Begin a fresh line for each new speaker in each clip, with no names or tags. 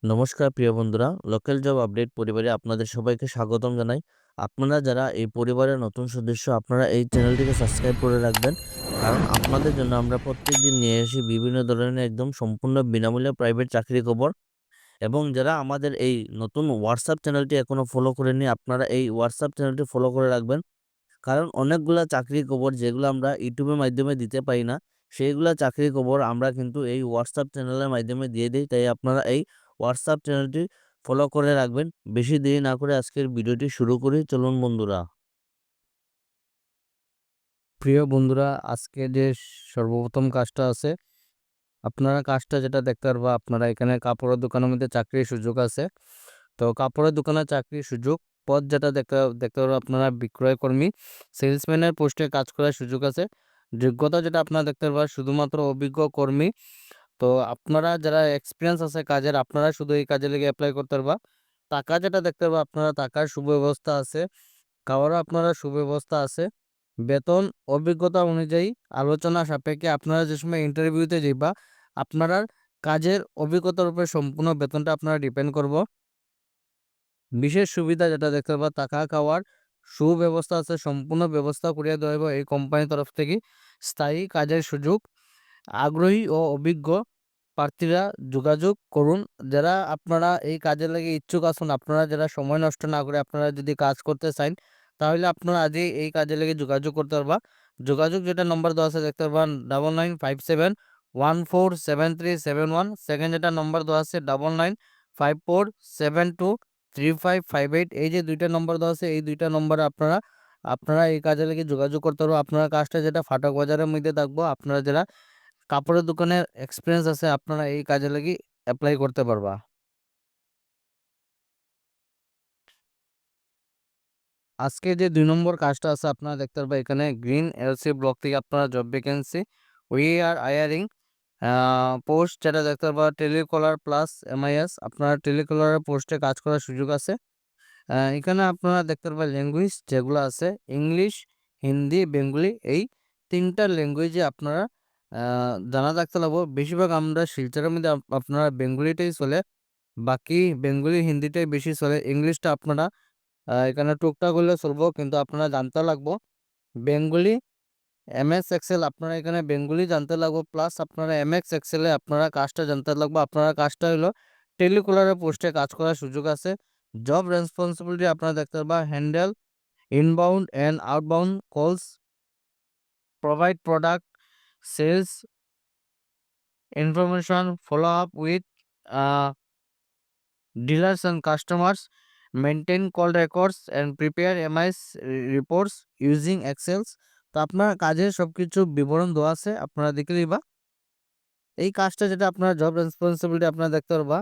নমস্কার প্রিয় বন্ধুরা, লোকাল জব আপডেট পরিবারে আপনাদের সবাইকে স্বাগতম জানাই। আপনারা যারা এই পরিবারের নতুন সদস্য, আপনারা এই চ্যানেলটিকে সাবস্ক্রাইব করে রাখবেন। কারণ আপনাদের জন্য আমরা প্রত্যেকদিন নিয়ে আসি বিভিন্ন ধরনের একদম সম্পূর্ণ বিনামূল্যে প্রাইভেট চাকরি খবর। এবং যারা আমাদের এই নতুন হোয়াটসঅ্যাপ চ্যানেলটি এখনো ফলো করেননি, আপনারা এই হোয়াটসঅ্যাপ চ্যানেলটি ফলো করে রাখবেন। কারণ অনেকগুলা চাকরির খবর যেগুলো আমরা ইউটিউবের মাধ্যমে দিতে পারি না, সেইগুলা চাকরির খবর আমরা কিন্তু এই হোয়াটসঅ্যাপ চ্যানেলের মাধ্যমে দিয়ে দিই। তাই আপনারা এই হোয়াটসঅ্যাপ চ্যানেলটি ফলো করে রাখবেন। বেশি দেরি না করে আজকের ভিডিওটি শুরু করি, চলুন বন্ধুরা। প্রিয় বন্ধুরা, আজকে যে সর্বপ্রথম কাজটা আছে, আপনারা কাজটা যেটা দেখতে পারবা, আপনারা এখানে কাপড়ের দোকানের মধ্যে চাকরির সুযোগ আছে। তো কাপড়ের দোকানে চাকরির সুযোগ, পদ যেটা দেখতে দেখতে পারবো আপনারা বিক্রয় কর্মী, সেলসম্যানের পোস্টে কাজ করার সুযোগ আছে। যোগ্যতা যেটা আপনারা দেখতে পারবা শুধুমাত্র অভিজ্ঞ কর্মী। তো আপনারা যারা এক্সপিরিয়েন্স আছে কাজের, আপনারা শুধু এই কাজে লেগে অ্যাপ্লাই করতে পারবা। টাকা যেটা দেখতে পারবা, আপনারা টাকার সুব্যবস্থা আছে, খাওয়ারও আপনারা সুব্যবস্থা আছে। বেতন অভিজ্ঞতা অনুযায়ী আলোচনা সাপেক্ষে আপনারা যে সময় ইন্টারভিউতে যাইবা, আপনারা কাজের অভিজ্ঞতার উপরে সম্পূর্ণ বেতনটা আপনারা ডিপেন্ড করব। বিশেষ সুবিধা যেটা দেখতে পাবা, থাকা খাওয়ার সুব্যবস্থা আছে, সম্পূর্ণ ব্যবস্থা করিয়া দেওয়া হবে এই কোম্পানির তরফ থেকে। স্থায়ী কাজের সুযোগ, আগ্রহী ও অভিজ্ঞ প্রার্থীরা যোগাযোগ করুন। যারা আপনারা এই কাজের লাগে ইচ্ছুক আছেন, আপনারা যারা সময় নষ্ট না করে আপনারা যদি কাজ করতে চান, তাহলে আপনারা আজই এই কাজে লেগে যোগাযোগ করতে পারবা। যোগাযোগ যেটা নম্বর দেওয়া আছে দেখতে পারবেন 9957147371। সেকেন্ড যেটা নম্বর দেওয়া আছে 9954723558। এই যে দুইটা নম্বর দেওয়া আছে, এই দুইটা নম্বরে আপনারা আপনারা এই কাজে লেগে যোগাযোগ করতে পারবো। আপনারা কাজটা যেটা ফাটক বাজারের মধ্যে থাকবো, আপনারা যারা কাপড়ের দোকানের এক্সপিরিয়েন্স আছে, আপনারা এই কাজে লাগি অ্যাপ্লাই করতে পারবা। আজকে যে ২ নম্বর কাজটা আছে, আপনারা দেখতে পারবা এখানে গ্রিন এলসি ব্লক থেকে আপনারা job vacancy, we are hiring post যেটা দেখতে পারবা টেলিকলার প্লাস এমআইএস। আপনারা টেলিকলারের পোস্টে কাজ করার সুযোগ আছে। এখানে আপনারা দেখতে পারবেন ল্যাঙ্গুয়েজ যেগুলো আছে, ইংলিশ, হিন্দি, বেঙ্গলি, এই ৩টা ল্যাঙ্গুয়েজে আপনারা জানা থাকতে লাগবো। বেশিরভাগ আমরা শিলচরের মধ্যে আপনারা বেঙ্গলিটাই চলে, বাকি বেঙ্গলি হিন্দিটাই বেশি চলে। ইংলিশটা আপনারা এখানে টুকটাক হলে চলবো, কিন্তু আপনারা জানতে লাগবো বেঙ্গলি। এমএস এক্সেল আপনারা এখানে বেঙ্গলি জানতে লাগবো, প্লাস আপনারা এমএক্স এক্সেলে আপনারা কাজটা জানতে লাগবো। আপনারা কাজটা হলো টেলিকলারের পোস্টে কাজ করার সুযোগ আছে। জব রেসপন্সিবিলিটি আপনারা দেখতে পারবা handle inbound and outbound calls, provide product sales information, follow up with dealers and customers, maintain call records and prepare MIS reports using Excel। তো আপনার কাজের সবকিছু বিবরণ দেওয়া আছে, আপনারা দেখে নিবা। এই কাজটা যেটা আপনার জব রেসপন্সিবিলিটি আপনারা দেখতে পারবা,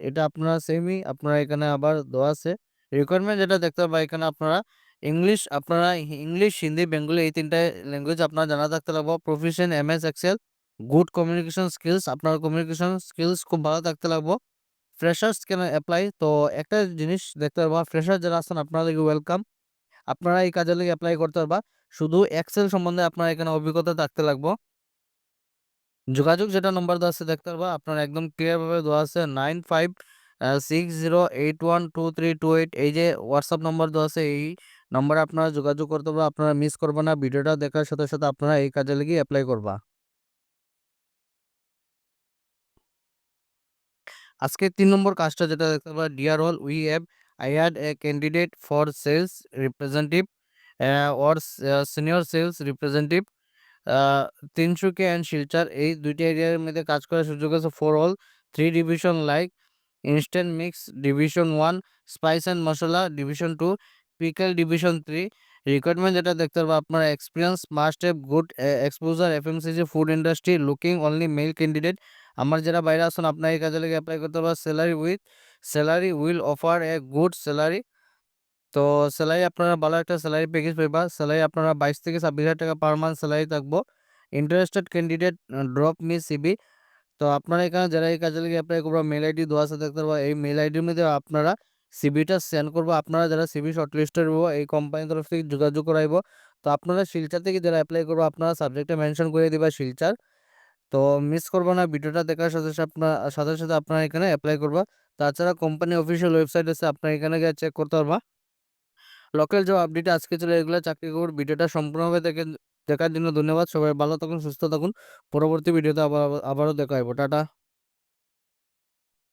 এটা আপনারা সেমই আপনারা এখানে আবার দেওয়া আছে। রিকোয়ারমেন্ট যেটা দেখতে পারবা এখানে আপনারা ইংলিশ, আপনারা ইংলিশ, হিন্দি, বেঙ্গলি এই ৩টা ল্যাঙ্গুয়েজ আপনারা জানা থাকতে লাগবে। Proficient MS Excel, good communication skills, আপনার কমিউনিকেশন স্কিলস খুব ভালো থাকতে লাগবে। Freshers can apply. তো একটা জিনিস দেখতে পারবা, ফ্রেশার যারা আছেন আপনারা লাগে ওয়েলকাম, আপনারা এই কাজের লাগে অ্যাপ্লাই করতে পারবা। শুধু এক্সেল সম্বন্ধে আপনার এখানে অভিজ্ঞতা থাকতে লাগবে। যোগাযোগ যেটা নম্বর দেওয়া আছে দেখতে পারবা, আপনার একদম ক্লিয়ার ভাবে দেওয়া আছে 9560812328। এই যে হোয়াটসঅ্যাপ নম্বর দেওয়া আছে, এই নম্বরে আপনারা যোগাযোগ করতে পারবা। আপনারা মিস করবেন না, ভিডিওটা দেখার সাথে সাথে আপনারা এই কাজে লেগে অ্যাপ্লাই করবা। আজকে ৩ নম্বর কাজটা যেটা দেখতে পারবা, deer all, we have hired a candidate for sales representative or senior sales representative, Tinsukia and Silchar এই দুইটা এরিয়ার মধ্যে কাজ করার সুযোগ আছে। For all 3 division like instant mix division 1, spice and masala division 2, pickle division 3। Requirement যেটা দেখতে পারবো, আপনার experience must have good exposure FMCG food industry, looking only male candidate. আমার যারা বাইরে আসুন, আপনার এই কাজে লেগে অ্যাপ্লাই করতে পারবেন। Salary will offer a good salary. তো স্যালারি আপনারা ভালো একটা স্যালারি প্যাকেজ পাইবা। স্যালারি আপনারা 22 থেকে 26,000 টাকা পার মান্থ স্যালারি থাকবো। Interested candidate drop me CV. তো আপনারা এখানে যারা এই কাজে লেগে অ্যাপ্লাই করবো, মেল আইডি দেওয়া আছে দেখতে পারবো, এই মেল আইডির মধ্যে আপনারা সিবিটা সেন্ড করবো। আপনারা যারা সিবি শর্টলিস্টেড হবো, এই কোম্পানির তরফ থেকে যোগাযোগ করাইবো। তো আপনারা শিলচর থেকে যারা অ্যাপ্লাই করবো, আপনারা সাবজেক্টে মেনশন করে দিবা শিলচর। তো মিস করবা না, ভিডিওটা দেখার সাথে সাথে আপনারা এখানে অ্যাপ্লাই করবা। তাছাড়া কোম্পানি অফিসিয়াল ওয়েবসাইট আছে, আপনারা এখানে গিয়ে চেক করতে পারবা। লোকাল জব আপডেট আজকে ছিল এগুলা চাকরি খবর। ভিডিওটা সম্পূর্ণভাবে দেখার জন্য ধন্যবাদ। সবাই ভালো থাকুন, সুস্থ থাকুন। পরবর্তী ভিডিওতে আবারও দেখা হবে। টাটা।